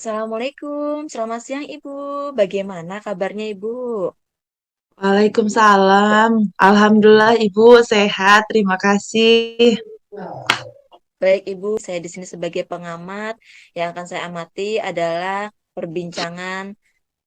Assalamualaikum, selamat siang Ibu. Bagaimana kabarnya Ibu? Waalaikumsalam. Alhamdulillah Ibu sehat, terima kasih. Baik Ibu, saya di sini sebagai pengamat. Yang akan saya amati adalah perbincangan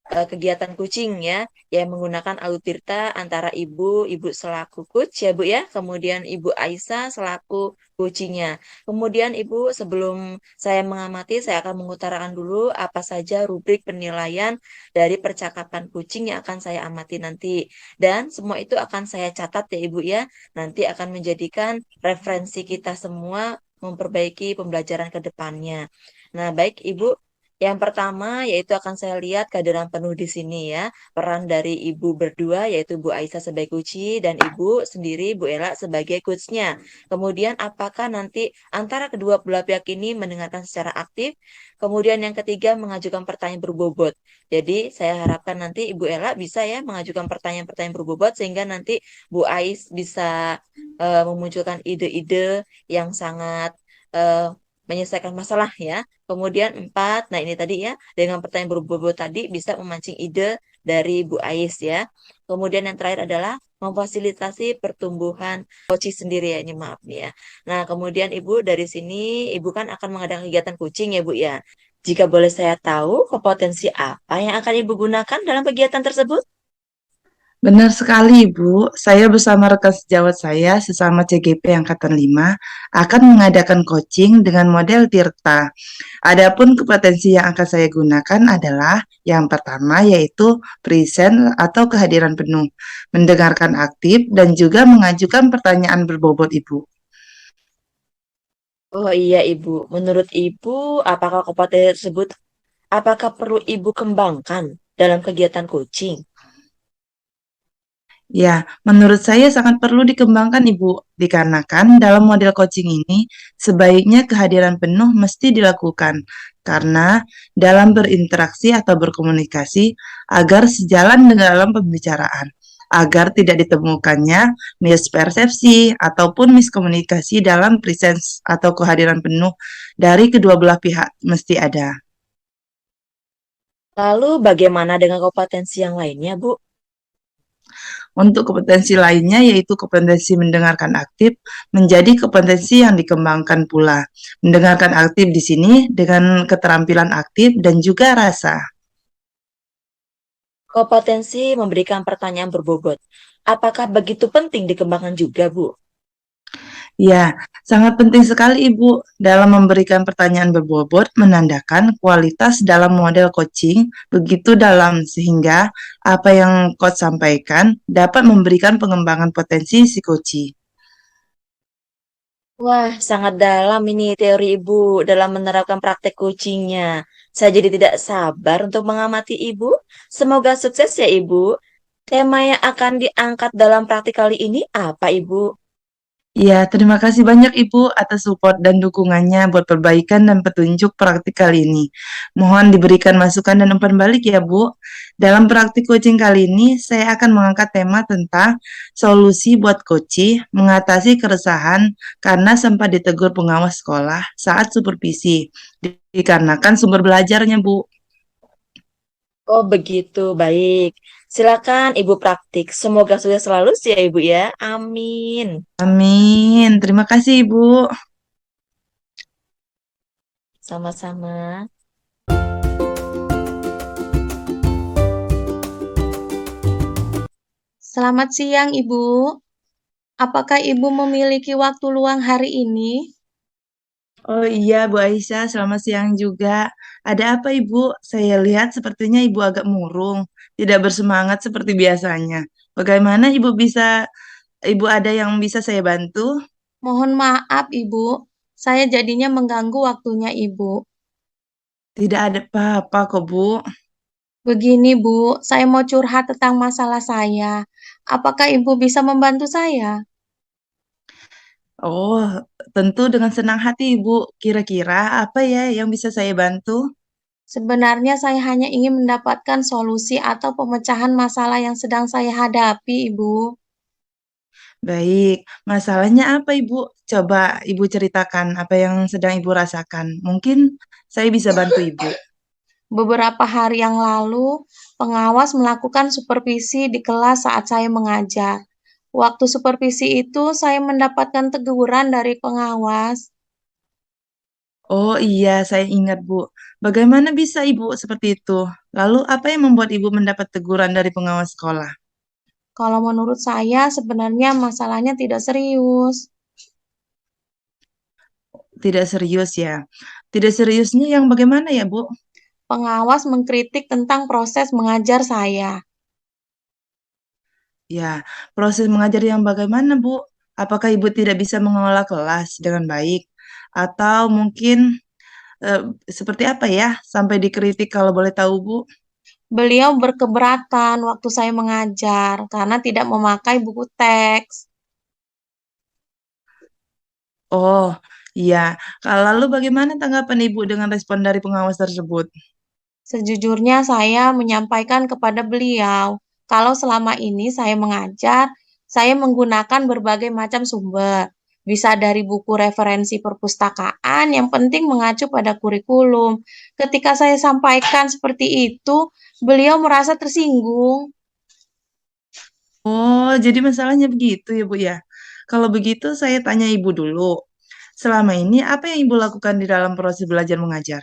kegiatan kucing ya, yang menggunakan alutirta antara ibu selaku coach ya Bu ya, kemudian Ibu Aisyah selaku kucingnya. Kemudian Ibu, sebelum saya mengamati, saya akan mengutarakan dulu apa saja rubrik penilaian dari percakapan kucing yang akan saya amati nanti. Dan semua itu akan saya catat ya Ibu ya, nanti akan menjadikan referensi kita semua memperbaiki pembelajaran ke depannya. Nah, baik Ibu, yang pertama yaitu akan saya lihat kehadiran penuh di sini ya. Peran dari ibu berdua yaitu Bu Aisyah sebagai kunci dan ibu sendiri Bu Ella sebagai coachnya. Kemudian apakah nanti antara kedua belah pihak ini mendengarkan secara aktif. Kemudian yang ketiga mengajukan pertanyaan berbobot. Jadi saya harapkan nanti Ibu Ella bisa ya mengajukan pertanyaan-pertanyaan berbobot sehingga nanti Bu Ais bisa memunculkan ide-ide yang sangat eh, menyelesaikan masalah ya. Kemudian empat, nah ini tadi ya, dengan pertanyaan berbobot tadi bisa memancing ide dari Bu Ais ya. Kemudian yang terakhir adalah memfasilitasi pertumbuhan Koci sendiri ya, ini maaf nih ya. Nah, kemudian Ibu dari sini, Ibu kan akan mengadakan kegiatan kucing ya Bu ya. Jika boleh saya tahu, kompetensi apa yang akan Ibu gunakan dalam kegiatan tersebut? Benar sekali Ibu, saya bersama rekan sejawat saya sesama CGP Angkatan 5 akan mengadakan coaching dengan model Tirta. Adapun kompetensi yang akan saya gunakan adalah yang pertama yaitu present atau kehadiran penuh, mendengarkan aktif dan juga mengajukan pertanyaan berbobot Ibu. Oh iya Ibu, menurut Ibu, apakah kompetensi tersebut apakah perlu Ibu kembangkan dalam kegiatan coaching? Ya, menurut saya sangat perlu dikembangkan, Ibu, dikarenakan dalam model coaching ini sebaiknya kehadiran penuh mesti dilakukan karena dalam berinteraksi atau berkomunikasi agar sejalan dengan dalam pembicaraan, agar tidak ditemukannya mispersepsi ataupun miskomunikasi dalam presence atau kehadiran penuh dari kedua belah pihak mesti ada. Lalu bagaimana dengan kompetensi yang lainnya, Bu? Untuk kompetensi lainnya yaitu kompetensi mendengarkan aktif menjadi kompetensi yang dikembangkan pula. Mendengarkan aktif di sini dengan keterampilan aktif dan juga rasa. Kompetensi memberikan pertanyaan berbobot. Apakah begitu penting dikembangkan juga, Bu? Ya, sangat penting sekali Ibu dalam memberikan pertanyaan berbobot menandakan kualitas dalam model coaching begitu dalam sehingga apa yang coach sampaikan dapat memberikan pengembangan potensi si coach. Wah, sangat dalam ini teori Ibu dalam menerapkan praktek coachingnya. Saya jadi tidak sabar untuk mengamati Ibu. Semoga sukses ya, Ibu. Tema yang akan diangkat dalam praktik kali ini apa, Ibu? Ya, terima kasih banyak Ibu atas support dan dukungannya buat perbaikan dan petunjuk praktik kali ini. Mohon diberikan masukan dan umpan balik ya Bu. Dalam praktik coaching kali ini, saya akan mengangkat tema tentang solusi buat coaching mengatasi keresahan karena sempat ditegur pengawas sekolah saat supervisi, dikarenakan sumber belajarnya Bu. Oh, begitu. Baik. Silakan Ibu praktik. Semoga sukses selalu sih ya, Ibu ya. Amin. Amin. Terima kasih Ibu. Sama-sama. Selamat siang, Ibu. Apakah Ibu memiliki waktu luang hari ini? Oh iya, Bu Aisyah, selamat siang juga. Ada apa Ibu? Saya lihat sepertinya Ibu agak murung, tidak bersemangat seperti biasanya. Bagaimana Ibu ada yang bisa saya bantu? Mohon maaf, Ibu. Saya jadinya mengganggu waktunya Ibu. Tidak ada apa-apa kok, Bu. Begini, Bu, saya mau curhat tentang masalah saya. Apakah Ibu bisa membantu saya? Oh, tentu dengan senang hati Ibu. Kira-kira apa ya yang bisa saya bantu? Sebenarnya saya hanya ingin mendapatkan solusi atau pemecahan masalah yang sedang saya hadapi, Ibu. Baik, masalahnya apa Ibu? Coba Ibu ceritakan apa yang sedang Ibu rasakan. Mungkin saya bisa bantu Ibu. Beberapa hari yang lalu, pengawas melakukan supervisi di kelas saat saya mengajar. Waktu supervisi itu, saya mendapatkan teguran dari pengawas. Oh iya, saya ingat, Bu. Bagaimana bisa Ibu seperti itu? Lalu apa yang membuat Ibu mendapat teguran dari pengawas sekolah? Kalau menurut saya, sebenarnya masalahnya tidak serius. Tidak serius ya. Tidak seriusnya yang bagaimana ya, Bu? Pengawas mengkritik tentang proses mengajar saya. Ya, proses mengajar yang bagaimana, Bu? Apakah Ibu tidak bisa mengelola kelas dengan baik? Atau mungkin eh, seperti apa ya sampai dikritik kalau boleh tahu, Bu? Beliau berkeberatan waktu saya mengajar karena tidak memakai buku teks. Oh, iya. Lalu bagaimana tanggapan Ibu dengan respon dari pengawas tersebut? Sejujurnya saya menyampaikan kepada beliau kalau selama ini saya mengajar, saya menggunakan berbagai macam sumber. Bisa dari buku referensi perpustakaan, yang penting mengacu pada kurikulum. Ketika saya sampaikan seperti itu, beliau merasa tersinggung. Oh, jadi masalahnya begitu ya, Bu ya. Kalau begitu saya tanya Ibu dulu. Selama ini apa yang Ibu lakukan di dalam proses belajar mengajar?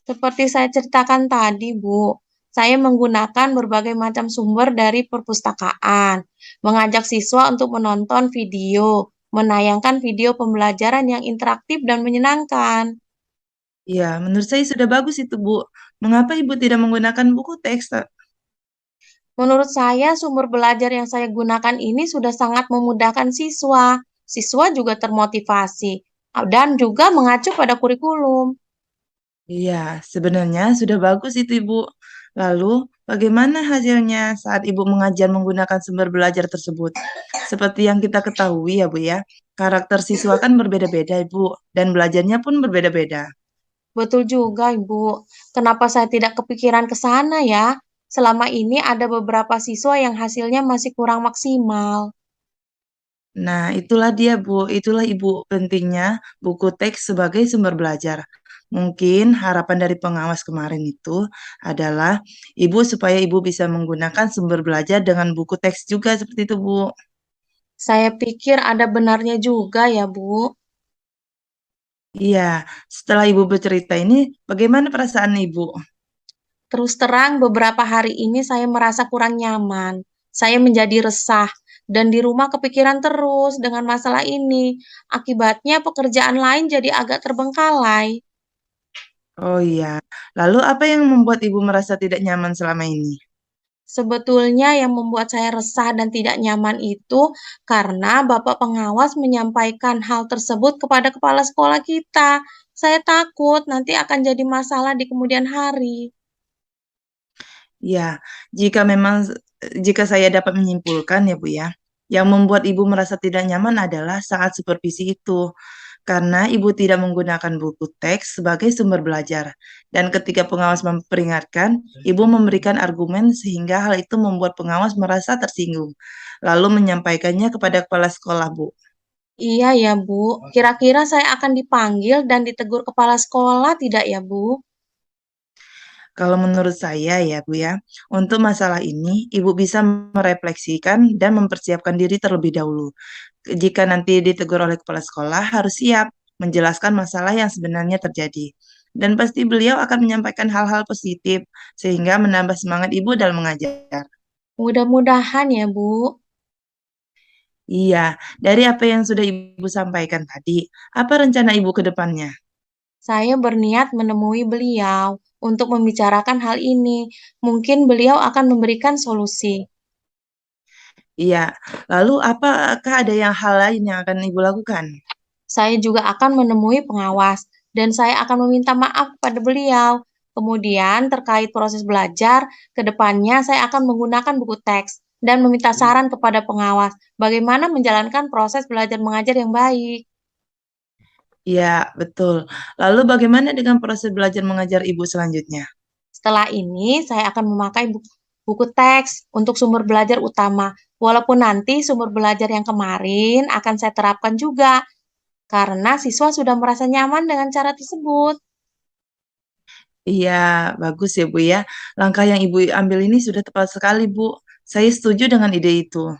Seperti saya ceritakan tadi, Bu, saya menggunakan berbagai macam sumber dari perpustakaan, mengajak siswa untuk menonton video, menayangkan video pembelajaran yang interaktif dan menyenangkan. Ya, menurut saya sudah bagus itu, Bu. Mengapa Ibu tidak menggunakan buku teks? Menurut saya, sumber belajar yang saya gunakan ini sudah sangat memudahkan siswa. Siswa juga termotivasi dan juga mengacu pada kurikulum. Iya, sebenarnya sudah bagus itu, Ibu. Lalu, bagaimana hasilnya saat Ibu mengajar menggunakan sumber belajar tersebut? Seperti yang kita ketahui ya, Bu ya, karakter siswa kan berbeda-beda, Ibu, dan belajarnya pun berbeda-beda. Betul juga, Ibu. Kenapa saya tidak kepikiran ke sana ya? Selama ini ada beberapa siswa yang hasilnya masih kurang maksimal. Nah, itulah dia, Bu. Itulah Ibu pentingnya buku teks sebagai sumber belajar. Mungkin harapan dari pengawas kemarin itu adalah Ibu supaya Ibu bisa menggunakan sumber belajar dengan buku teks juga seperti itu, Bu. Saya pikir ada benarnya juga ya, Bu. Iya, setelah Ibu bercerita ini, bagaimana perasaan Ibu? Terus terang, beberapa hari ini saya merasa kurang nyaman. Saya menjadi resah dan di rumah kepikiran terus dengan masalah ini. Akibatnya pekerjaan lain jadi agak terbengkalai. Oh iya, lalu apa yang membuat Ibu merasa tidak nyaman selama ini? Sebetulnya yang membuat saya resah dan tidak nyaman itu karena Bapak pengawas menyampaikan hal tersebut kepada kepala sekolah kita. Saya takut nanti akan jadi masalah di kemudian hari. Ya, jika memang jika saya dapat menyimpulkan ya Bu ya, yang membuat Ibu merasa tidak nyaman adalah saat supervisi itu. Karena Ibu tidak menggunakan buku teks sebagai sumber belajar. Dan ketika pengawas memperingatkan, Ibu memberikan argumen sehingga hal itu membuat pengawas merasa tersinggung. Lalu menyampaikannya kepada kepala sekolah, Bu. Iya ya, Bu. Kira-kira saya akan dipanggil dan ditegur kepala sekolah tidak ya, Bu? Kalau menurut saya ya Bu ya, untuk masalah ini Ibu bisa merefleksikan dan mempersiapkan diri terlebih dahulu. Jika nanti ditegur oleh kepala sekolah, harus siap menjelaskan masalah yang sebenarnya terjadi. Dan pasti beliau akan menyampaikan hal-hal positif sehingga menambah semangat Ibu dalam mengajar. Mudah-mudahan ya, Bu. Iya, dari apa yang sudah Ibu sampaikan tadi, apa rencana Ibu ke depannya? Saya berniat menemui beliau untuk membicarakan hal ini. Mungkin beliau akan memberikan solusi. Iya, lalu apakah ada yang hal lain yang akan Ibu lakukan? Saya juga akan menemui pengawas dan saya akan meminta maaf kepada beliau. Kemudian terkait proses belajar, ke depannya saya akan menggunakan buku teks dan meminta saran kepada pengawas bagaimana menjalankan proses belajar mengajar yang baik. Iya, betul. Lalu bagaimana dengan proses belajar mengajar Ibu selanjutnya? Setelah ini, saya akan memakai buku teks untuk sumber belajar utama. Walaupun nanti sumber belajar yang kemarin akan saya terapkan juga, karena siswa sudah merasa nyaman dengan cara tersebut. Iya, bagus ya Bu ya. Langkah yang Ibu ambil ini sudah tepat sekali Bu. Saya setuju dengan ide itu.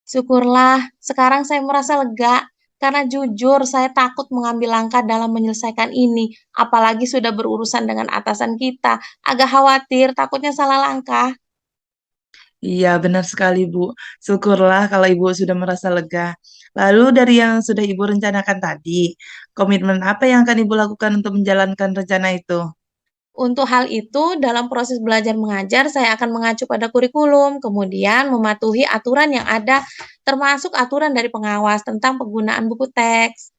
Syukurlah, sekarang saya merasa lega karena jujur saya takut mengambil langkah dalam menyelesaikan ini, apalagi sudah berurusan dengan atasan kita. Agak khawatir, takutnya salah langkah. Iya, benar sekali Bu. Syukurlah kalau Ibu sudah merasa lega. Lalu dari yang sudah Ibu rencanakan tadi, komitmen apa yang akan Ibu lakukan untuk menjalankan rencana itu? Untuk hal itu, dalam proses belajar mengajar, saya akan mengacu pada kurikulum, kemudian mematuhi aturan yang ada, termasuk aturan dari pengawas tentang penggunaan buku teks.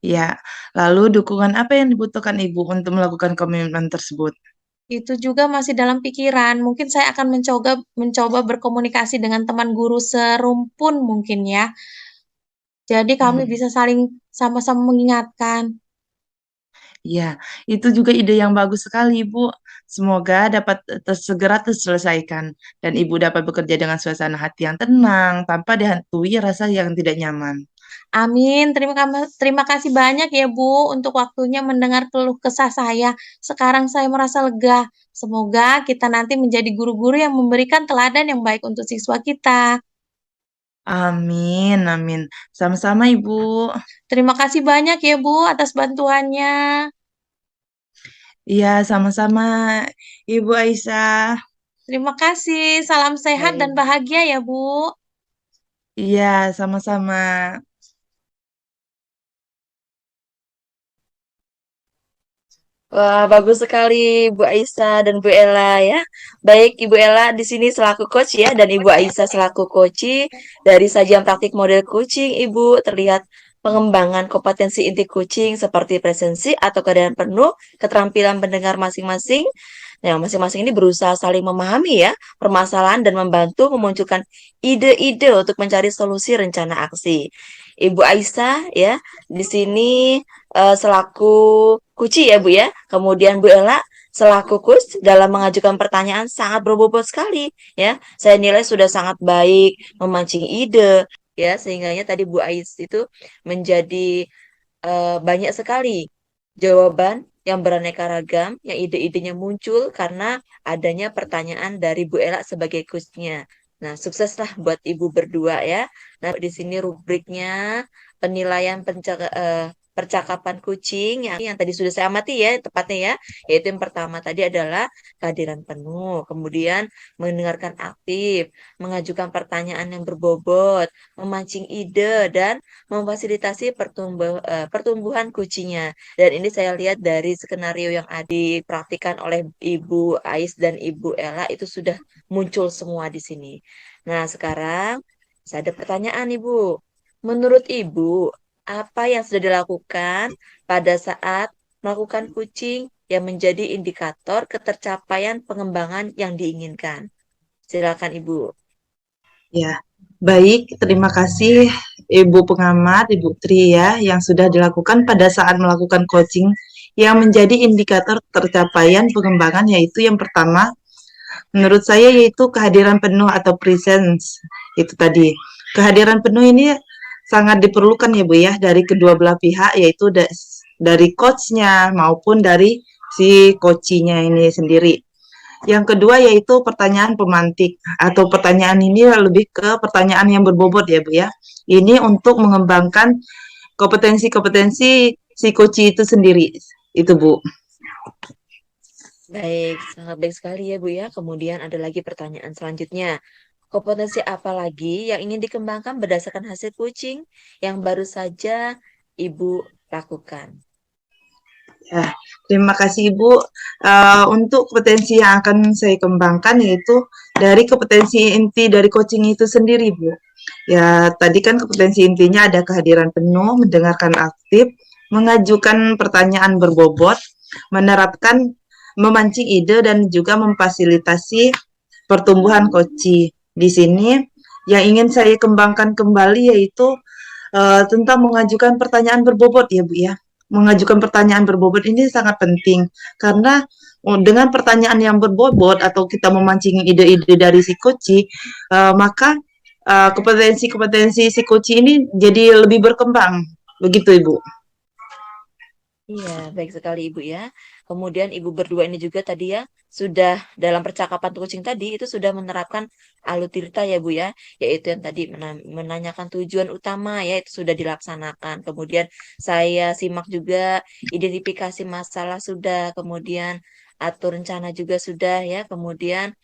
Ya, lalu dukungan apa yang dibutuhkan Ibu untuk melakukan komitmen tersebut? Itu juga masih dalam pikiran. Mungkin saya akan mencoba mencoba berkomunikasi dengan teman guru serumpun mungkin ya. Jadi kami Hmm. bisa saling sama-sama mengingatkan. Ya, itu juga ide yang bagus sekali, Ibu. Semoga dapat segera terselesaikan dan Ibu dapat bekerja dengan suasana hati yang tenang tanpa dihantui rasa yang tidak nyaman. Amin. Terima kasih banyak ya Bu untuk waktunya mendengar keluh kesah saya. Sekarang saya merasa lega. Semoga kita nanti menjadi guru-guru yang memberikan teladan yang baik untuk siswa kita. Amin, amin. Sama-sama, Ibu. Terima kasih banyak ya Bu atas bantuannya. Iya, sama-sama, Ibu Aisyah. Terima kasih. Salam sehat dan Baik. bahagia ya Bu. Iya, sama-sama. Wah, bagus sekali Bu Aisyah dan Bu Ella ya. Baik, Ibu Ella di sini selaku coach ya, dan Ibu Aisyah selaku coach. Dari sajian praktik model coaching, Ibu terlihat pengembangan kompetensi inti coaching seperti presensi atau keadaan penuh, keterampilan pendengar masing-masing. Nah, masing-masing ini berusaha saling memahami ya permasalahan dan membantu memunculkan ide-ide untuk mencari solusi rencana aksi. Ibu Aisyah ya, di sini selaku Kuci ya Bu ya. Kemudian Bu Ella selaku Kus dalam mengajukan pertanyaan sangat berbobot sekali ya. Saya nilai sudah sangat baik memancing ide ya, sehingganya tadi Bu Ais itu menjadi banyak sekali jawaban yang beraneka ragam, yang ide-idenya muncul karena adanya pertanyaan dari Bu Ella sebagai kusnya. Nah, sukseslah buat Ibu berdua ya. Nah, di sini rubriknya penilaian percakapan kucing yang tadi sudah saya amati ya, tepatnya ya. Yaitu yang pertama tadi adalah kehadiran penuh, kemudian mendengarkan aktif, mengajukan pertanyaan yang berbobot, memancing ide, dan memfasilitasi pertumbuhan kucingnya. Dan ini saya lihat dari skenario yang dipraktikkan oleh Ibu Ais dan Ibu Ella itu sudah muncul semua di sini. Nah, sekarang saya ada pertanyaan Ibu. Menurut Ibu, apa yang sudah dilakukan pada saat melakukan kucing yang menjadi indikator ketercapaian pengembangan yang diinginkan? Silakan Ibu. Ya, baik. Terima kasih Ibu pengamat, Ibu Tri ya, yang sudah dilakukan pada saat melakukan coaching yang menjadi indikator tercapaian pengembangan yaitu yang pertama, menurut saya yaitu kehadiran penuh atau presence. Itu tadi. Kehadiran penuh ini sangat diperlukan ya Bu ya dari kedua belah pihak yaitu dari coachnya maupun dari si coachinya ini sendiri. Yang kedua yaitu pertanyaan pemantik atau pertanyaan ini lebih ke pertanyaan yang berbobot ya Bu ya. Ini untuk mengembangkan kompetensi-kompetensi si coach itu sendiri. Itu Bu. Baik, sangat baik sekali ya Bu ya. Kemudian ada lagi pertanyaan selanjutnya. Kompetensi apa lagi yang ingin dikembangkan berdasarkan hasil coaching yang baru saja Ibu lakukan? Ya, terima kasih Ibu. Untuk kompetensi yang akan saya kembangkan yaitu dari kompetensi inti dari coaching itu sendiri, Bu. Ya, tadi kan kompetensi intinya ada kehadiran penuh, mendengarkan aktif, mengajukan pertanyaan berbobot, menerapkan memancing ide dan juga memfasilitasi pertumbuhan coaching. Di sini yang ingin saya kembangkan kembali yaitu tentang mengajukan pertanyaan berbobot ya Bu ya. Mengajukan pertanyaan berbobot ini sangat penting karena dengan pertanyaan yang berbobot atau kita memancing ide-ide dari si coach, maka kompetensi-kompetensi si coach ini jadi lebih berkembang. Begitu Ibu. Iya, baik sekali Ibu ya. Kemudian ibu berdua ini juga tadi ya sudah dalam percakapan kucing tadi itu sudah menerapkan alutirta ya Bu ya, yaitu yang tadi menanyakan tujuan utama ya itu sudah dilaksanakan. Kemudian saya simak juga identifikasi masalah sudah, kemudian atur rencana juga sudah ya. Kemudian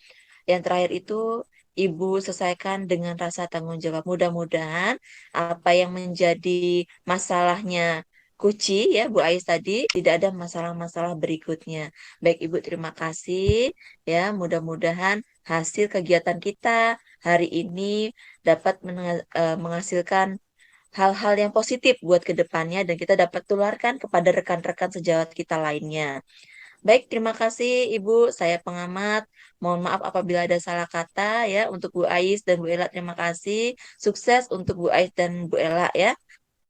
yang terakhir itu Ibu selesaikan dengan rasa tanggung jawab. Mudah-mudahan apa yang menjadi masalahnya Kuci ya Bu Ais tadi tidak ada masalah-masalah berikutnya. Baik Ibu terima kasih ya. Mudah-mudahan hasil kegiatan kita hari ini dapat menghasilkan hal-hal yang positif buat kedepannya dan kita dapat tularkan kepada rekan-rekan sejawat kita lainnya. Baik, terima kasih Ibu. Saya pengamat. Mohon maaf apabila ada salah kata ya untuk Bu Ais dan Bu Ela. Terima kasih. Sukses untuk Bu Ais dan Bu Ela ya.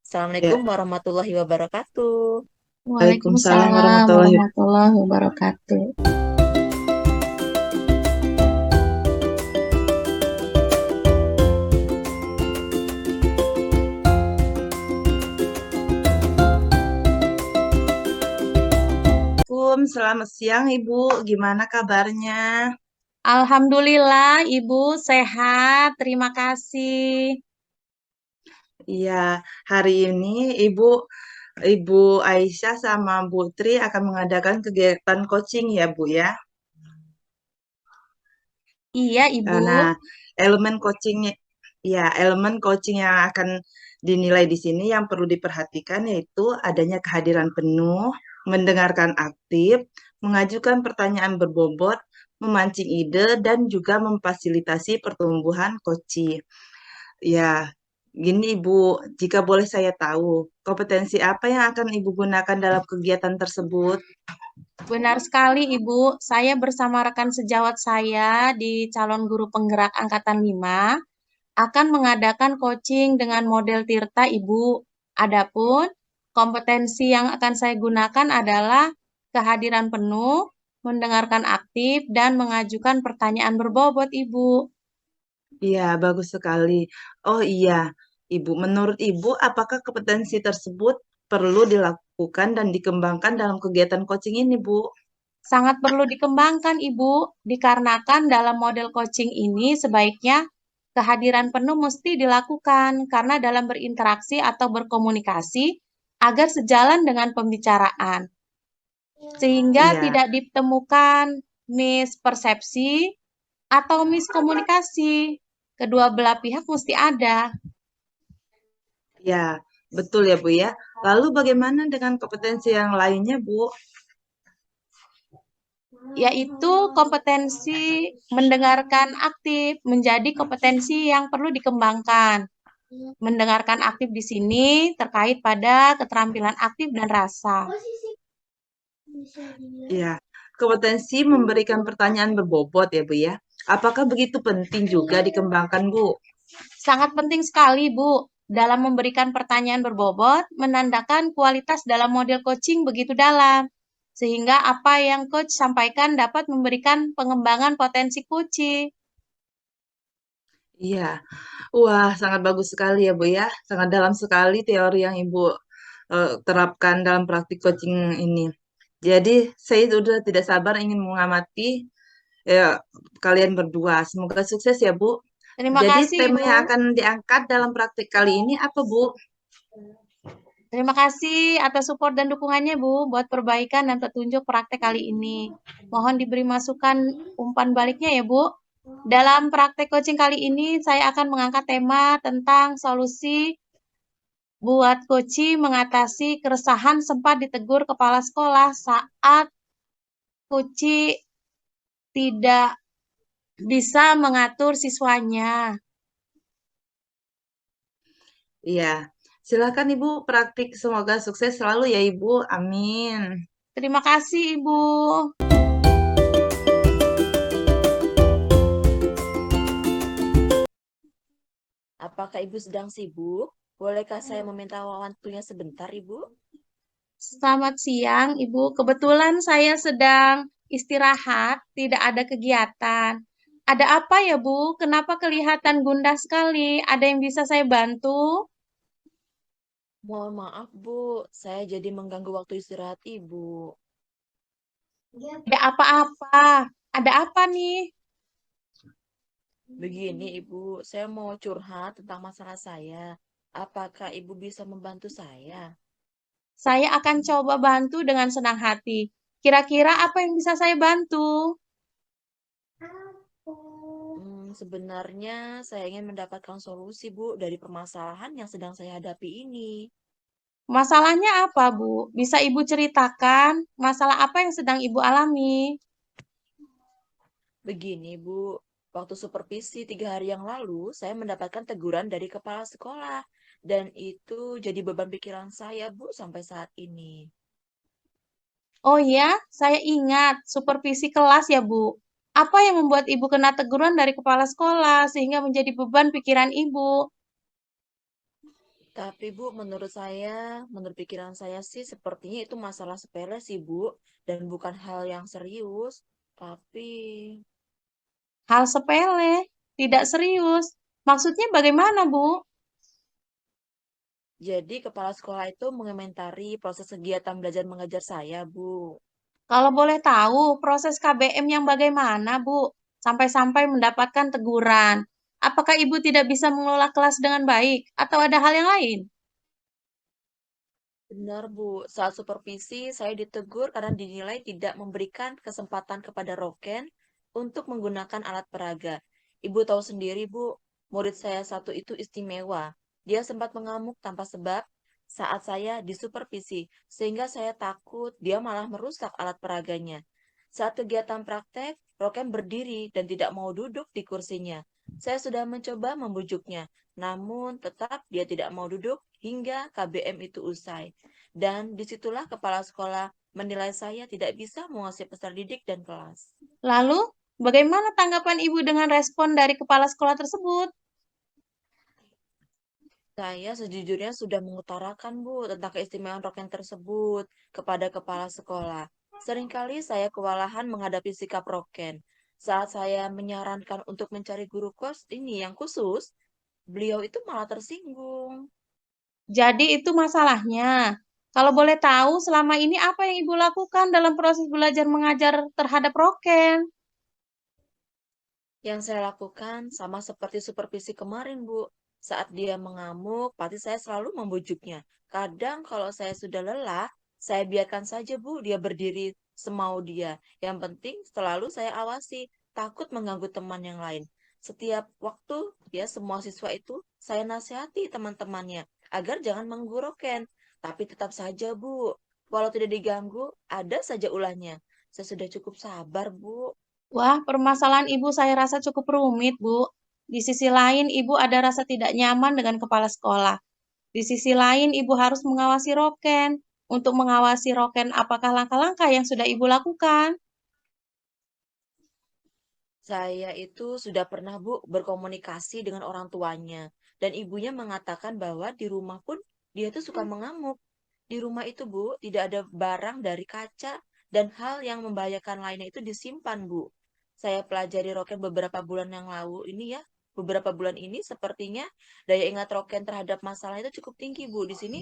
Assalamualaikum Ya, warahmatullahi wabarakatuh. Waalaikumsalam Waalaikumsalam warahmatullahi. warahmatullahi wabarakatuh. Selamat siang Ibu, gimana kabarnya? Alhamdulillah, Ibu sehat. Terima kasih. Iya, hari ini Ibu Ibu Aisyah sama Bu Tri akan mengadakan kegiatan coaching ya Bu ya. Iya, Ibu. Nah, elemen coachingnya, ya elemen coaching yang akan dinilai di sini yang perlu diperhatikan yaitu adanya kehadiran penuh, mendengarkan aktif, mengajukan pertanyaan berbobot, memancing ide, dan juga memfasilitasi pertumbuhan coaching. Ya, gini Ibu, jika boleh saya tahu, kompetensi apa yang akan Ibu gunakan dalam kegiatan tersebut? Benar sekali, Ibu. Saya bersama rekan sejawat saya di calon guru penggerak Angkatan 5 akan mengadakan coaching dengan model Tirta, Ibu. Adapun kompetensi yang akan saya gunakan adalah kehadiran penuh, mendengarkan aktif, dan mengajukan pertanyaan berbobot, Ibu. Iya, bagus sekali. Oh iya, Ibu, menurut Ibu, apakah kompetensi tersebut perlu dilakukan dan dikembangkan dalam kegiatan coaching ini, Bu? Sangat perlu dikembangkan, Ibu, dikarenakan dalam model coaching ini sebaiknya kehadiran penuh mesti dilakukan karena dalam berinteraksi atau berkomunikasi agar sejalan dengan pembicaraan, sehingga Iya, tidak ditemukan mispersepsi atau miskomunikasi. Kedua belah pihak mesti ada, ya, betul ya, Bu ya. Lalu bagaimana dengan kompetensi yang lainnya, Bu? yaitu kompetensi mendengarkan aktif menjadi kompetensi yang perlu dikembangkan. Mendengarkan aktif di sini terkait pada keterampilan aktif dan rasa. Iya, kompetensi memberikan pertanyaan berbobot ya, Bu ya. Apakah begitu penting juga dikembangkan, Bu? Sangat penting sekali, Bu, dalam memberikan pertanyaan berbobot, menandakan kualitas dalam model coaching begitu dalam, sehingga apa yang coach sampaikan dapat memberikan pengembangan potensi coaching. Iya, wah sangat bagus sekali ya Bu ya, sangat dalam sekali teori yang Ibu terapkan dalam praktik coaching ini. Jadi saya sudah tidak sabar ingin mengamati eh, kalian berdua. Semoga sukses ya Bu. Terima Jadi kasih, tema Ibu. yang akan diangkat dalam praktik kali ini apa Bu? Terima kasih atas support dan dukungannya, Bu, buat perbaikan dan petunjuk praktek kali ini. Mohon diberi masukan umpan baliknya ya, Bu. Dalam praktek coaching kali ini, saya akan mengangkat tema tentang solusi buat coaching mengatasi keresahan sempat ditegur kepala sekolah saat coaching tidak bisa mengatur siswanya. Iya, silakan Ibu praktik. Semoga sukses selalu ya Ibu. Amin. Terima kasih, Ibu. Apakah Ibu sedang sibuk? Bolehkah saya meminta waktunya sebentar, Ibu? Selamat siang, Ibu. Kebetulan saya sedang istirahat, tidak ada kegiatan. Ada apa ya, Bu? Kenapa kelihatan gundah sekali? Ada yang bisa saya bantu? Mohon maaf, Bu. Saya jadi mengganggu waktu istirahat Ibu. Ada apa-apa? Ada apa nih? Begini, Ibu, saya mau curhat tentang masalah saya. Apakah Ibu bisa membantu saya? Saya akan coba bantu dengan senang hati. Kira-kira apa yang bisa saya bantu? Sebenarnya saya ingin mendapatkan solusi, Bu, dari permasalahan yang sedang saya hadapi ini. Masalahnya apa, Bu? Bisa Ibu ceritakan masalah apa yang sedang Ibu alami? Begini, Bu, waktu supervisi 3 hari yang lalu, saya mendapatkan teguran dari kepala sekolah. Dan itu jadi beban pikiran saya, Bu, sampai saat ini. Oh ya, saya ingat supervisi kelas ya, Bu. Apa yang membuat Ibu kena teguran dari kepala sekolah sehingga menjadi beban pikiran Ibu? Tapi Bu, menurut pikiran saya sih sepertinya itu masalah sepele sih Bu, dan bukan hal yang serius. Tapi Hal sepele, tidak serius. Maksudnya bagaimana, Bu? jadi kepala sekolah itu mengomentari proses kegiatan belajar mengajar saya, Bu. Kalau boleh tahu, proses KBM yang bagaimana, Bu? Sampai-sampai mendapatkan teguran. Apakah Ibu tidak bisa mengelola kelas dengan baik atau ada hal yang lain? Benar, Bu. Saat supervisi, saya ditegur karena dinilai tidak memberikan kesempatan kepada Roken untuk menggunakan alat peraga. Ibu tahu sendiri, Bu, murid saya satu itu istimewa. Dia sempat mengamuk tanpa sebab saat saya disupervisi, sehingga saya takut dia malah merusak alat peraganya. Saat kegiatan praktek, Roken berdiri dan tidak mau duduk di kursinya. Saya sudah mencoba membujuknya, namun tetap dia tidak mau duduk hingga KBM itu usai. Dan disitulah kepala sekolah menilai saya tidak bisa menguasai peserta didik dan kelas. Lalu, bagaimana tanggapan Ibu dengan respon dari kepala sekolah tersebut? Saya sejujurnya sudah mengutarakan, Bu, tentang keistimewaan roken tersebut kepada kepala sekolah. Seringkali saya kewalahan menghadapi sikap roken. Saat saya menyarankan untuk mencari guru kos ini yang khusus, beliau itu malah tersinggung. Jadi itu masalahnya. Kalau boleh tahu, selama ini apa yang Ibu lakukan dalam proses belajar mengajar terhadap Roken? Yang saya lakukan sama seperti supervisi kemarin, Bu. Saat dia mengamuk, pasti saya selalu membujuknya. Kadang kalau saya sudah lelah, saya biarkan saja, Bu, dia berdiri semau dia. Yang penting selalu saya awasi, takut mengganggu teman yang lain. Setiap waktu, ya semua siswa itu saya nasihati teman-temannya agar jangan menggorokan. Tapi tetap saja, Bu, walau tidak diganggu, ada saja ulahnya. Saya sudah cukup sabar, Bu. Wah, permasalahan Ibu saya rasa cukup rumit, Bu. Di sisi lain, Ibu ada rasa tidak nyaman dengan kepala sekolah. Di sisi lain, Ibu harus mengawasi Roken. Untuk mengawasi Roken, apakah langkah-langkah yang sudah Ibu lakukan? Saya itu sudah pernah, Bu, berkomunikasi dengan orang tuanya. Dan ibunya mengatakan bahwa di rumah pun dia tuh suka mengamuk. Di rumah itu, Bu, tidak ada barang dari kaca dan hal yang membahayakan lainnya itu disimpan, Bu. Saya pelajari Roken beberapa bulan yang lalu ini ya. Beberapa bulan ini sepertinya daya ingat Roken terhadap masalah itu cukup tinggi, Bu. Di sini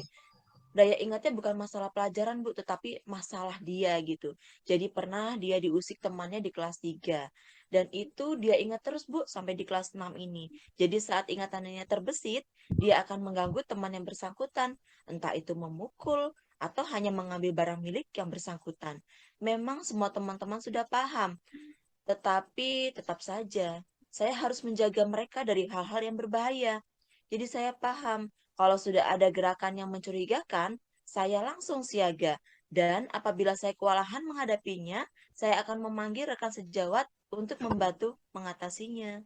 daya ingatnya bukan masalah pelajaran, Bu, tetapi masalah dia gitu. Jadi pernah dia diusik temannya di kelas 3. Dan itu dia ingat terus, Bu, sampai di kelas 6 ini. Jadi saat ingatannya terbesit, dia akan mengganggu teman yang bersangkutan. Entah itu memukul atau hanya mengambil barang milik yang bersangkutan. Memang semua teman-teman sudah paham, tetapi tetap saja saya harus menjaga mereka dari hal-hal yang berbahaya. Jadi saya paham kalau sudah ada gerakan yang mencurigakan, saya langsung siaga. Dan apabila saya kewalahan menghadapinya, saya akan memanggil rekan sejawat untuk membantu mengatasinya.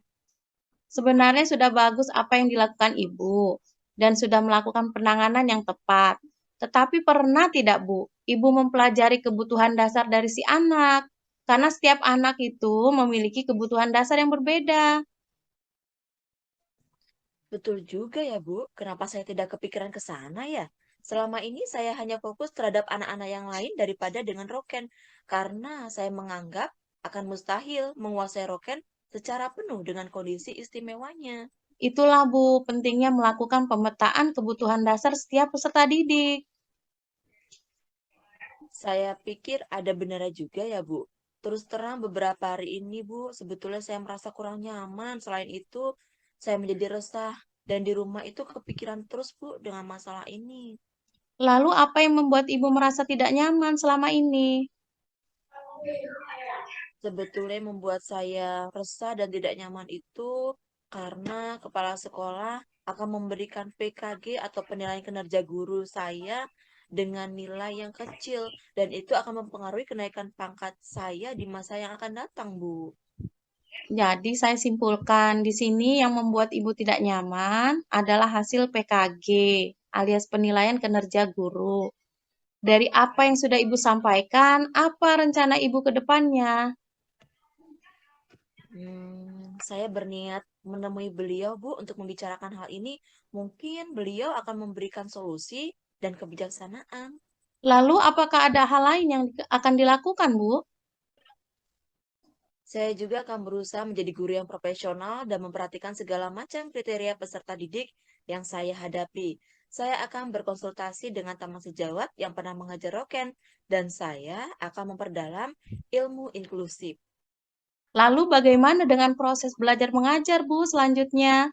Sebenarnya sudah bagus apa yang dilakukan Ibu dan sudah melakukan penanganan yang tepat. Tetapi pernah tidak, Bu, Ibu mempelajari kebutuhan dasar dari si anak? Karena setiap anak itu memiliki kebutuhan dasar yang berbeda. Betul juga ya, Bu. Kenapa saya tidak kepikiran ke sana ya? Selama ini saya hanya fokus terhadap anak-anak yang lain daripada dengan Roken. Karena saya menganggap akan mustahil menguasai Roken secara penuh dengan kondisi istimewanya. Itulah, Bu, pentingnya melakukan pemetaan kebutuhan dasar setiap peserta didik. Saya pikir ada benarnya juga ya, Bu. Terus terang beberapa hari ini, Bu, sebetulnya saya merasa kurang nyaman. Selain itu, saya menjadi resah dan di rumah itu kepikiran terus, Bu, dengan masalah ini. Lalu apa yang membuat Ibu merasa tidak nyaman selama ini? Sebetulnya yang membuat saya resah dan tidak nyaman itu karena kepala sekolah akan memberikan PKG atau penilaian kinerja guru saya dengan nilai yang kecil dan itu akan mempengaruhi kenaikan pangkat saya di masa yang akan datang, Bu. Jadi saya simpulkan di sini yang membuat Ibu tidak nyaman adalah hasil PKG alias penilaian kinerja guru. Dari apa yang sudah Ibu sampaikan, apa rencana Ibu ke depannya? Saya berniat menemui beliau, Bu, untuk membicarakan hal ini. Mungkin beliau akan memberikan solusi dan kebijaksanaan. Lalu apakah ada hal lain yang akan dilakukan, Bu? Saya juga akan berusaha menjadi guru yang profesional dan memperhatikan segala macam kriteria peserta didik yang saya hadapi. Saya akan berkonsultasi dengan teman sejawat yang pernah mengajar roken, dan saya akan memperdalam ilmu inklusif. Lalu bagaimana dengan proses belajar mengajar, Bu, selanjutnya?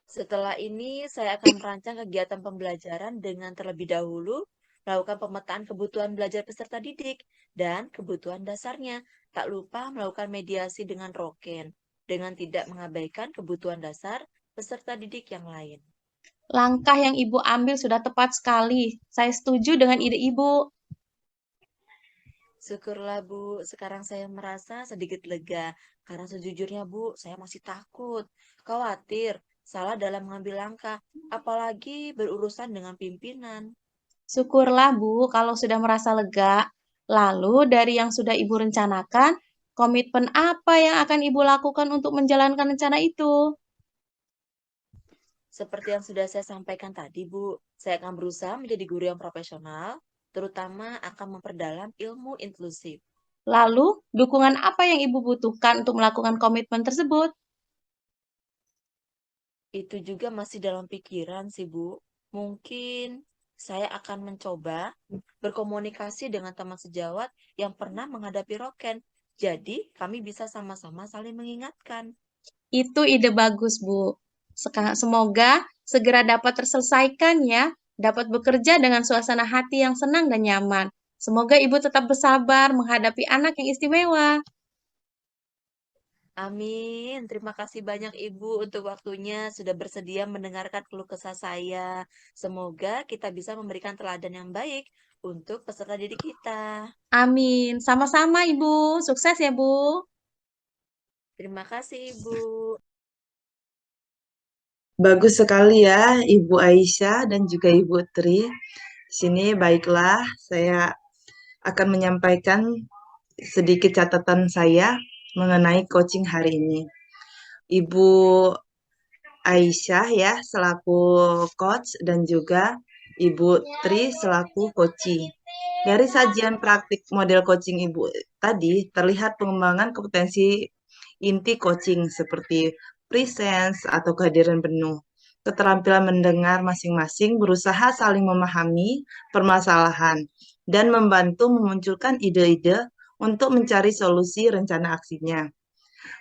Setelah ini, saya akan merancang kegiatan pembelajaran dengan terlebih dahulu melakukan pemetaan kebutuhan belajar peserta didik dan kebutuhan dasarnya. Tak lupa melakukan mediasi dengan roken, dengan tidak mengabaikan kebutuhan dasar peserta didik yang lain. Langkah yang Ibu ambil sudah tepat sekali. Saya setuju dengan ide Ibu. Syukurlah Bu, sekarang saya merasa sedikit lega karena sejujurnya Bu, saya masih takut, khawatir, salah dalam mengambil langkah, apalagi berurusan dengan pimpinan. Syukurlah, Bu, kalau sudah merasa lega. Lalu, dari yang sudah Ibu rencanakan, komitmen apa yang akan Ibu lakukan untuk menjalankan rencana itu? Seperti yang sudah saya sampaikan tadi, Bu, saya akan berusaha menjadi guru yang profesional, terutama akan memperdalam ilmu inklusif. Lalu, dukungan apa yang Ibu butuhkan untuk melakukan komitmen tersebut? Itu juga masih dalam pikiran sih, Bu. Mungkin saya akan mencoba berkomunikasi dengan teman sejawat yang pernah menghadapi roken. Jadi, kami bisa sama-sama saling mengingatkan. Itu ide bagus, Bu. Semoga segera dapat terselesaikan ya, dapat bekerja dengan suasana hati yang senang dan nyaman. Semoga Ibu tetap bersabar menghadapi anak yang istimewa. Amin. Terima kasih banyak Ibu untuk waktunya sudah bersedia mendengarkan keluh kesah saya. Semoga kita bisa memberikan teladan yang baik untuk peserta didik kita. Amin. Sama-sama, Ibu. Sukses ya, Bu. Terima kasih Ibu. Bagus sekali ya, Ibu Aisyah dan juga Ibu Tri. Di sini baiklah, saya akan menyampaikan sedikit catatan saya mengenai coaching hari ini. Ibu Aisyah ya selaku coach dan juga Ibu Tri selaku coaching. Dari sajian praktik model coaching Ibu tadi terlihat pengembangan kompetensi inti coaching seperti presence atau kehadiran penuh. Keterampilan mendengar masing-masing berusaha saling memahami permasalahan dan membantu memunculkan ide-ide untuk mencari solusi rencana aksinya.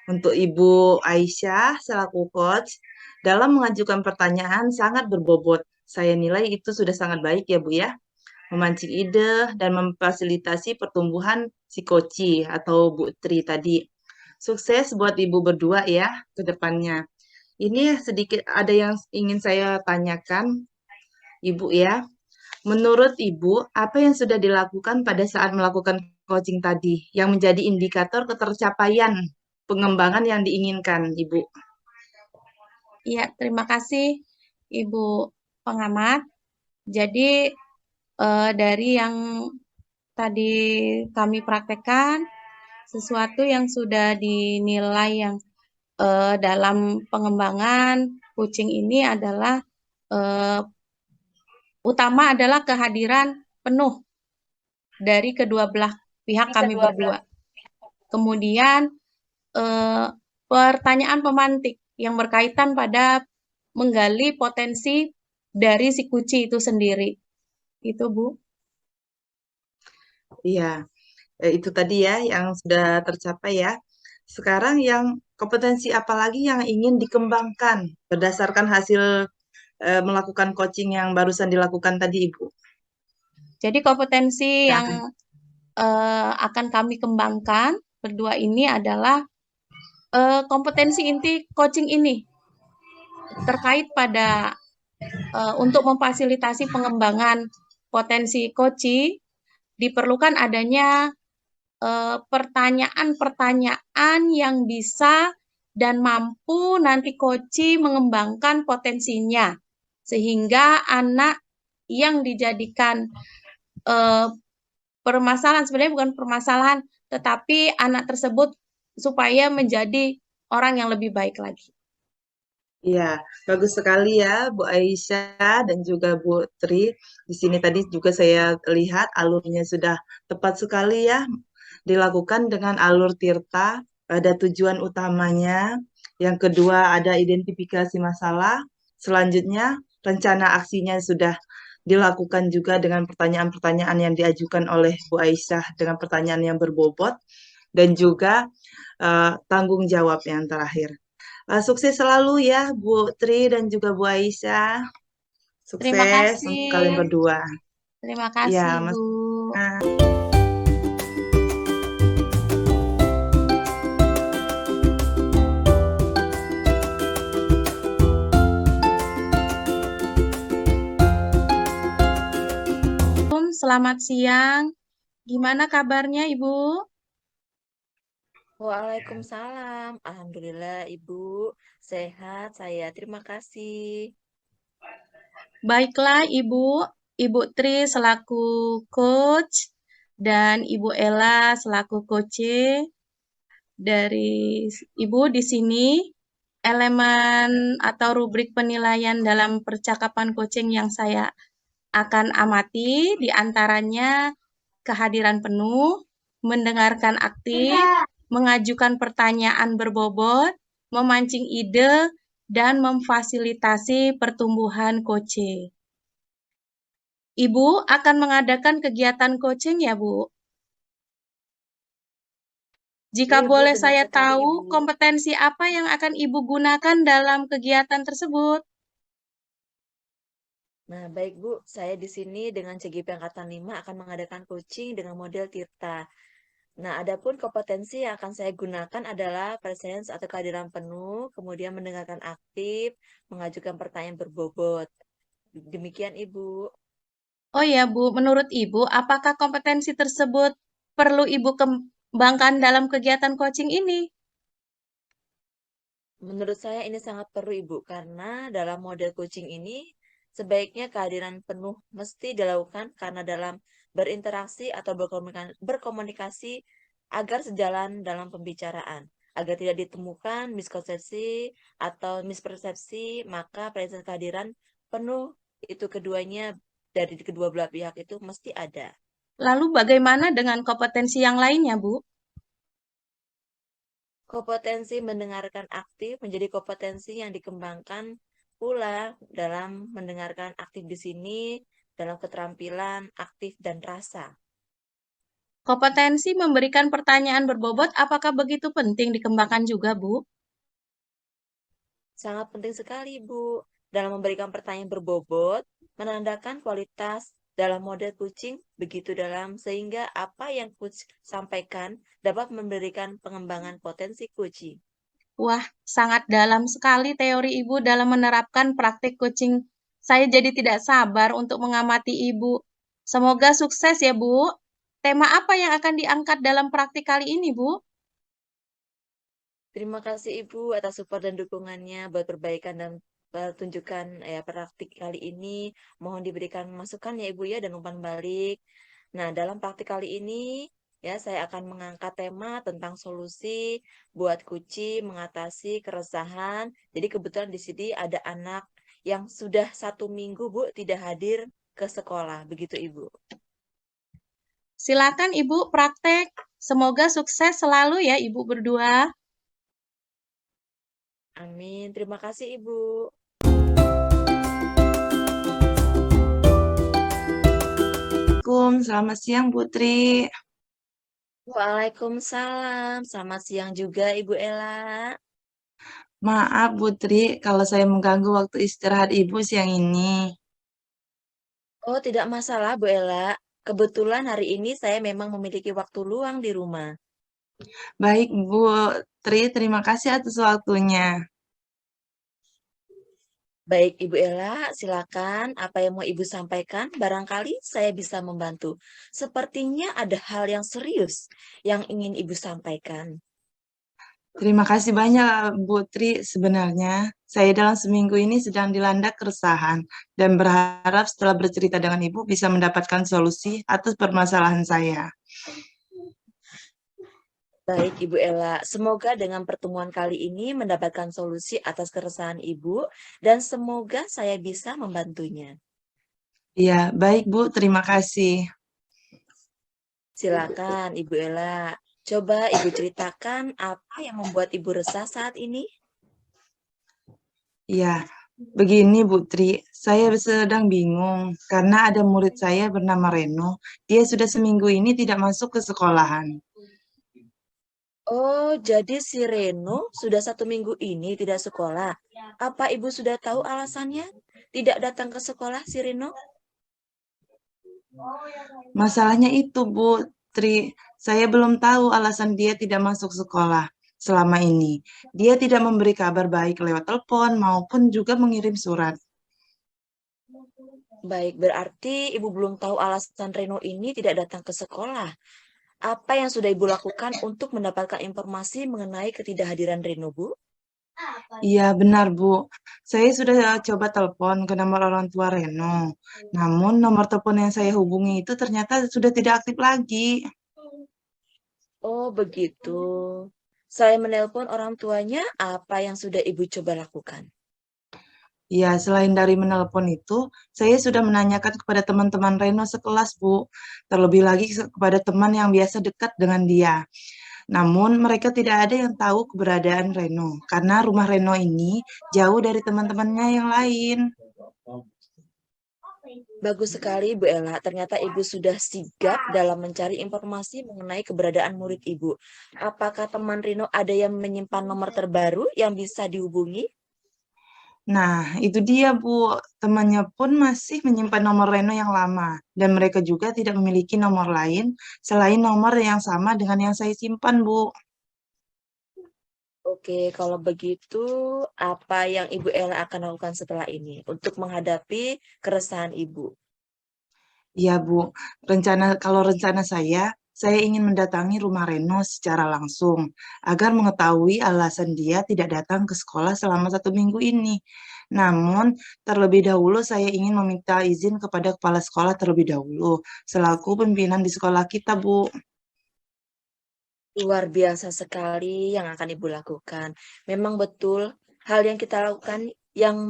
Untuk Ibu Aisyah selaku coach, dalam mengajukan pertanyaan sangat berbobot. Saya nilai itu sudah sangat baik ya Bu ya. Memancing ide dan memfasilitasi pertumbuhan si Koci atau Bu Tri tadi. Sukses buat Ibu berdua ya ke depannya. Ini sedikit ada yang ingin saya tanyakan Ibu ya. Menurut Ibu, apa yang sudah dilakukan pada saat melakukan coaching tadi yang menjadi indikator ketercapaian pengembangan yang diinginkan, Ibu? Iya, terima kasih, Ibu pengamat. Jadi, dari yang tadi kami praktekkan, sesuatu yang sudah dinilai yang dalam pengembangan kucing ini adalah eh, utama adalah kehadiran penuh dari kedua belah pihak kami berdua. Kemudian eh, pertanyaan pemantik yang berkaitan pada menggali potensi dari si kuci itu sendiri. Itu, Bu. Iya, itu tadi ya yang sudah tercapai ya. Sekarang yang kompetensi apa lagi yang ingin dikembangkan berdasarkan hasil melakukan coaching yang barusan dilakukan tadi, Ibu? Jadi kompetensi Yang yang akan kami kembangkan berdua ini adalah kompetensi inti coaching ini terkait pada untuk memfasilitasi pengembangan potensi coaching diperlukan adanya pertanyaan-pertanyaan yang bisa dan mampu nanti coach mengembangkan potensinya sehingga anak yang dijadikan eh, permasalahan sebenarnya bukan permasalahan tetapi anak tersebut supaya menjadi orang yang lebih baik lagi. Iya, bagus sekali ya Bu Aisyah dan juga Bu Tri. Di sini tadi juga saya lihat alurnya sudah tepat sekali ya, dilakukan dengan alur Tirta. Ada tujuan utamanya. Yang kedua ada identifikasi masalah. Selanjutnya rencana aksinya sudah dilakukan juga dengan pertanyaan-pertanyaan yang diajukan oleh Bu Aisyah dengan pertanyaan yang berbobot dan juga tanggung jawab yang terakhir. Sukses selalu ya Bu Tri dan juga Bu Aisyah. Terima Sukses untuk kalian kasih. berdua. Terima Ya, kasih, Mas. Bu. Selamat siang. Gimana kabarnya, Ibu? Waalaikumsalam. Alhamdulillah, Ibu. Sehat saya. Terima kasih. Baiklah, Ibu. Ibu Tri selaku coach dan Ibu Ella selaku coach dari Ibu di sini elemen atau rubrik penilaian dalam percakapan coaching yang saya akan amati di antaranya kehadiran penuh, mendengarkan aktif, mengajukan pertanyaan berbobot, memancing ide, dan memfasilitasi pertumbuhan coaching. Ibu akan mengadakan kegiatan coaching ya, Bu? Jika Iya, Bu, boleh benar saya sekali, tahu, Ibu. kompetensi apa yang akan Ibu gunakan dalam kegiatan tersebut? Nah, baik Bu, saya di sini dengan CGP Angkatan 5 akan mengadakan coaching dengan model Tirta. Nah, adapun kompetensi yang akan saya gunakan adalah presence atau kehadiran penuh, kemudian mendengarkan aktif, mengajukan pertanyaan berbobot. Demikian, Ibu. Oh ya, Bu, menurut Ibu, apakah kompetensi tersebut perlu Ibu kembangkan dalam kegiatan coaching ini? Menurut saya ini sangat perlu, Ibu, karena dalam model coaching ini sebaiknya kehadiran penuh mesti dilakukan karena dalam berinteraksi atau berkomunikasi agar sejalan dalam pembicaraan, agar tidak ditemukan miskonsepsi atau mispersepsi, maka presence kehadiran penuh itu keduanya dari kedua belah pihak itu mesti ada. Lalu bagaimana dengan kompetensi yang lainnya, Bu? Kompetensi mendengarkan aktif menjadi kompetensi yang dikembangkan pula dalam mendengarkan aktif di sini dalam keterampilan aktif dan rasa. Kompetensi memberikan pertanyaan berbobot apakah begitu penting dikembangkan juga, Bu? Sangat penting sekali, Bu, dalam memberikan pertanyaan berbobot, menandakan kualitas dalam model coaching begitu dalam sehingga apa yang coach sampaikan dapat memberikan pengembangan potensi coaching. Wah, sangat dalam sekali teori Ibu dalam menerapkan praktik coaching. Saya jadi tidak sabar untuk mengamati Ibu. Semoga sukses ya, Bu. Tema apa yang akan diangkat dalam praktik kali ini, Bu? Terima kasih Ibu atas support dan dukungannya buat perbaikan dan pertunjukan ya praktik kali ini. Mohon diberikan masukan ya Ibu ya dan umpan balik. Nah, dalam praktik kali ini ya saya akan mengangkat tema tentang solusi buat kucing mengatasi keresahan. Jadi kebetulan di sini ada anak yang sudah 1 minggu Bu tidak hadir ke sekolah. Begitu Ibu. Silakan Ibu praktek. Semoga sukses selalu ya Ibu berdua. Amin. Terima kasih Ibu. Assalamualaikum, selamat siang Putri. Waalaikumsalam. Selamat siang juga, Ibu Ella. Maaf Putri, kalau saya mengganggu waktu istirahat Ibu siang ini. Oh, tidak masalah, Bu Ella. Kebetulan hari ini saya memang memiliki waktu luang di rumah. Baik Bu Tri, terima kasih atas waktunya. Baik, Ibu Ella, silakan. Apa yang mau Ibu sampaikan? Barangkali saya bisa membantu. Sepertinya ada hal yang serius yang ingin Ibu sampaikan. Terima kasih banyak Bu Tri. Sebenarnya saya dalam seminggu ini sedang dilanda keresahan dan berharap setelah bercerita dengan Ibu bisa mendapatkan solusi atas permasalahan saya. Baik, Ibu Ella. Semoga dengan pertemuan kali ini mendapatkan solusi atas keresahan Ibu dan semoga saya bisa membantunya. Iya, baik Bu, terima kasih. Silakan, Ibu Ella. Coba Ibu ceritakan apa yang membuat Ibu resah saat ini? Iya, begini Bu Tri, saya sedang bingung karena ada murid saya bernama Reno. Dia sudah seminggu ini tidak masuk ke sekolahan. Oh, jadi si Reno sudah 1 minggu ini tidak sekolah. Apa Ibu sudah tahu alasannya? Tidak datang ke sekolah si Reno? Masalahnya itu Bu Tri, saya belum tahu alasan dia tidak masuk sekolah selama ini. Dia tidak memberi kabar baik lewat telepon maupun juga mengirim surat. Baik, berarti Ibu belum tahu alasan Reno ini tidak datang ke sekolah. Apa yang sudah Ibu lakukan untuk mendapatkan informasi mengenai ketidakhadiran Reno, Bu? Iya benar Bu, saya sudah coba telepon ke nomor orang tua Reno. Namun nomor telepon yang saya hubungi itu ternyata sudah tidak aktif lagi. Oh, begitu. Saya menelpon orang tuanya, apa yang sudah Ibu coba lakukan? Ya, selain dari menelpon itu, saya sudah menanyakan kepada teman-teman Reno sekelas, Bu. Terlebih lagi kepada teman yang biasa dekat dengan dia. Namun, mereka tidak ada yang tahu keberadaan Reno, karena rumah Reno ini jauh dari teman-temannya yang lain. Bagus sekali, Bu Ella. Ternyata Ibu sudah sigap dalam mencari informasi mengenai keberadaan murid Ibu. Apakah teman Rino ada yang menyimpan nomor terbaru yang bisa dihubungi? Nah, itu dia, Bu. Temannya pun masih menyimpan nomor Reno yang lama, dan mereka juga tidak memiliki nomor lain selain nomor yang sama dengan yang saya simpan, Bu. Oke, kalau begitu, apa yang Ibu Ella akan lakukan setelah ini untuk menghadapi keresahan Ibu? Iya, Bu. Kalau rencana saya ingin mendatangi rumah Reno secara langsung agar mengetahui alasan dia tidak datang ke sekolah selama 1 minggu ini. Namun, terlebih dahulu saya ingin meminta izin kepada kepala sekolah terlebih dahulu, selaku pimpinan di sekolah kita, Bu. Luar biasa sekali yang akan Ibu lakukan. Memang betul hal yang kita lakukan yang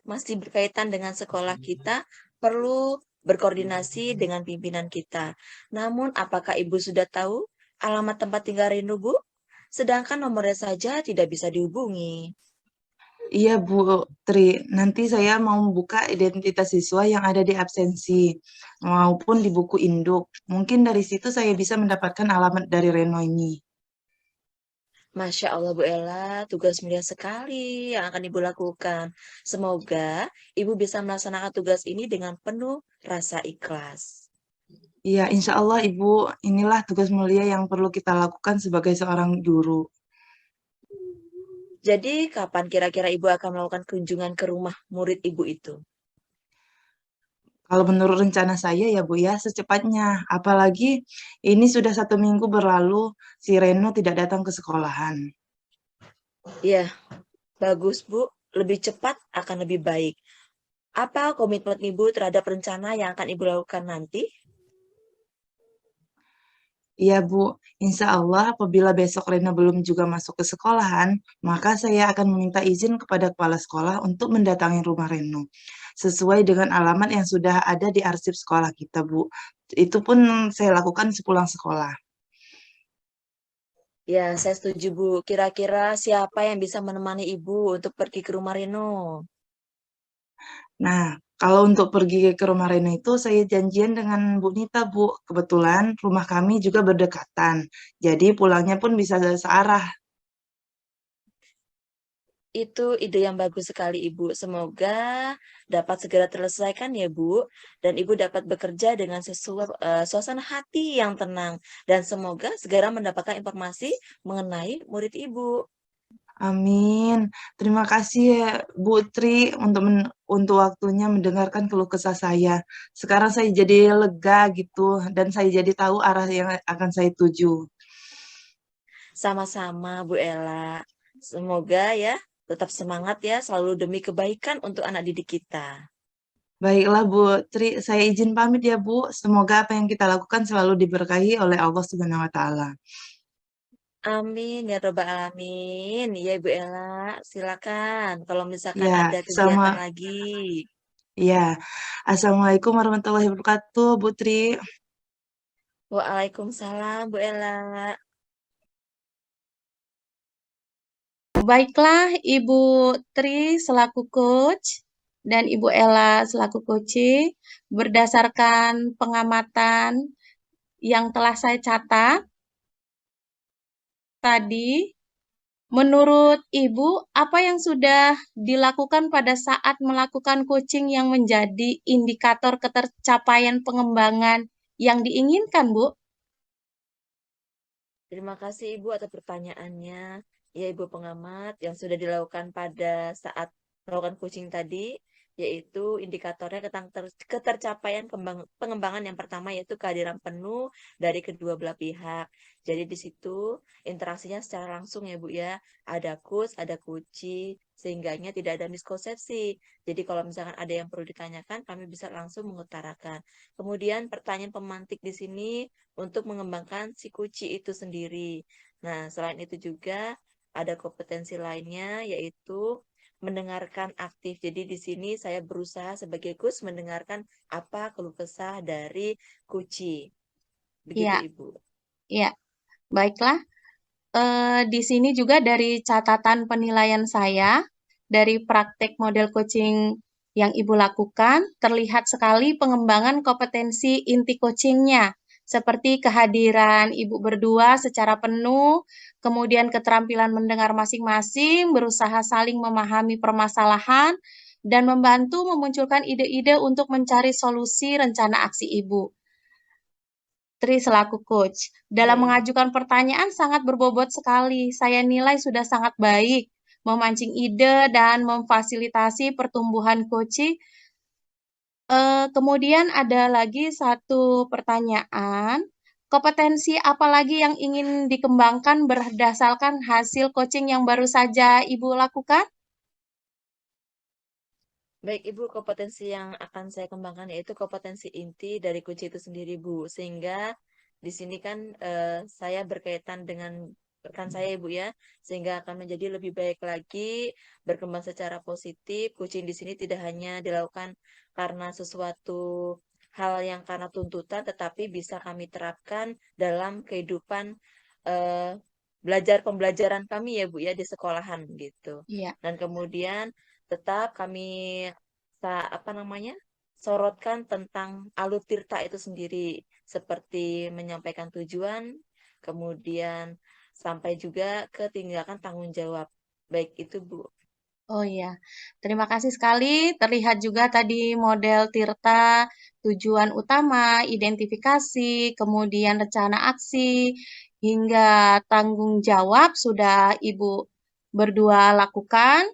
masih berkaitan dengan sekolah kita perlu berkoordinasi dengan pimpinan kita. Namun apakah Ibu sudah tahu alamat tempat tinggal Rindu, Bu? Sedangkan nomornya saja tidak bisa dihubungi. Iya, Bu Tri. Nanti saya mau membuka identitas siswa yang ada di absensi maupun di buku induk. Mungkin dari situ saya bisa mendapatkan alamat dari Reno ini. Masya Allah, Bu Ella, tugas mulia sekali yang akan Ibu lakukan. Semoga Ibu bisa melaksanakan tugas ini dengan penuh rasa ikhlas. Iya, insya Allah Ibu, inilah tugas mulia yang perlu kita lakukan sebagai seorang guru. Jadi, kapan kira-kira Ibu akan melakukan kunjungan ke rumah murid Ibu itu? Kalau menurut rencana saya ya Bu ya, secepatnya. Apalagi ini sudah 1 minggu berlalu, si Reno tidak datang ke sekolahan. Ya, bagus Bu. Lebih cepat akan lebih baik. Apa komitmen Ibu terhadap rencana yang akan Ibu lakukan nanti? Iya Bu, insya Allah apabila besok Reno belum juga masuk ke sekolahan, maka saya akan meminta izin kepada kepala sekolah untuk mendatangi rumah Reno. Sesuai dengan alamat yang sudah ada di arsip sekolah kita Bu. Itu pun saya lakukan sepulang sekolah. Ya, saya setuju Bu. Kira-kira siapa yang bisa menemani Ibu untuk pergi ke rumah Reno? Nah, Kalau untuk pergi ke rumah Rena itu saya janjian dengan Bu Nita, Bu. Kebetulan rumah kami juga berdekatan. Jadi pulangnya pun bisa searah. Itu ide yang bagus sekali, Ibu. Semoga dapat segera terselesaikan ya, Bu. Dan Ibu dapat bekerja dengan sesuai suasana hati yang tenang. Dan semoga segera mendapatkan informasi mengenai murid Ibu. Amin. Terima kasih ya Bu Tri untuk waktunya mendengarkan keluh kesah saya. Sekarang saya jadi lega gitu dan saya jadi tahu arah yang akan saya tuju. Sama-sama, Bu Ella. Semoga ya tetap semangat ya, selalu demi kebaikan untuk anak didik kita. Baiklah Bu Tri, saya izin pamit ya Bu. Semoga apa yang kita lakukan selalu diberkahi oleh Allah Subhanahu wa taala. Amin ya robbal alamin. Ya Ibu Ella, silakan. Kalau misalkan Ya, ada kegiatan lagi. ya. Assalamualaikum warahmatullahi wabarakatuh, Bu Tri. Waalaikumsalam, Bu Ella. Baiklah, Ibu Tri selaku coach dan Ibu Ella selaku coaching, berdasarkan pengamatan yang telah saya catat tadi, menurut Ibu, apa yang sudah dilakukan pada saat melakukan coaching yang menjadi indikator ketercapaian pengembangan yang diinginkan, Bu? Terima kasih Ibu atas pertanyaannya. Ya Ibu pengamat yang sudah dilakukan pada saat melakukan coaching tadi, yaitu indikatornya tentang ketercapaian pengembangan yang pertama yaitu kehadiran penuh dari kedua belah pihak. Jadi di situ interaksinya secara langsung ya Bu ya, ada coach, ada coachee, sehingganya tidak ada miskonsepsi. Jadi kalau misalkan ada yang perlu ditanyakan, kami bisa langsung mengutarakan. Kemudian pertanyaan pemantik di sini untuk mengembangkan si kuci itu sendiri. Nah, selain itu juga ada kompetensi lainnya yaitu mendengarkan aktif. Jadi di sini saya berusaha sebagai coach mendengarkan apa keluh kesah dari kuci. Begitu Ya, Ibu. ya, baiklah. Di sini juga dari catatan penilaian saya, dari praktek model coaching yang Ibu lakukan, terlihat sekali pengembangan kompetensi inti coachingnya, seperti kehadiran Ibu berdua secara penuh, kemudian keterampilan mendengar masing-masing, berusaha saling memahami permasalahan, dan membantu memunculkan ide-ide untuk mencari solusi rencana aksi Ibu. Tri selaku coach. Dalam Baik. mengajukan pertanyaan sangat berbobot sekali. Saya nilai sudah sangat baik, memancing ide dan memfasilitasi pertumbuhan coaching. Kemudian ada lagi satu pertanyaan. Kompetensi apa lagi yang ingin dikembangkan berdasarkan hasil coaching yang baru saja Ibu lakukan? Baik, Ibu, kompetensi yang akan saya kembangkan yaitu kompetensi inti dari kunci itu sendiri, Bu. Sehingga di sini kan saya berkaitan dengan rekan saya, Ibu ya, sehingga akan menjadi lebih baik lagi, berkembang secara positif. Coaching di sini tidak hanya dilakukan karena sesuatu hal yang karena tuntutan, tetapi bisa kami terapkan dalam kehidupan eh, belajar pembelajaran kami ya, Bu ya, di sekolahan gitu. Iya. Dan kemudian tetap kami apa namanya sorotkan tentang alur tirta itu sendiri seperti menyampaikan tujuan kemudian sampai juga ke tindakan tanggung jawab baik itu Bu. Oh iya, terima kasih sekali. Terlihat juga tadi model Tirta, tujuan utama, identifikasi, kemudian rencana aksi, hingga tanggung jawab sudah Ibu berdua lakukan.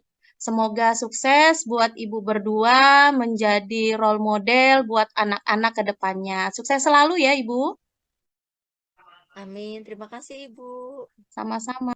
Semoga sukses buat Ibu berdua menjadi role model buat anak-anak ke depannya. Sukses selalu ya Ibu. Amin, terima kasih Ibu. Sama-sama.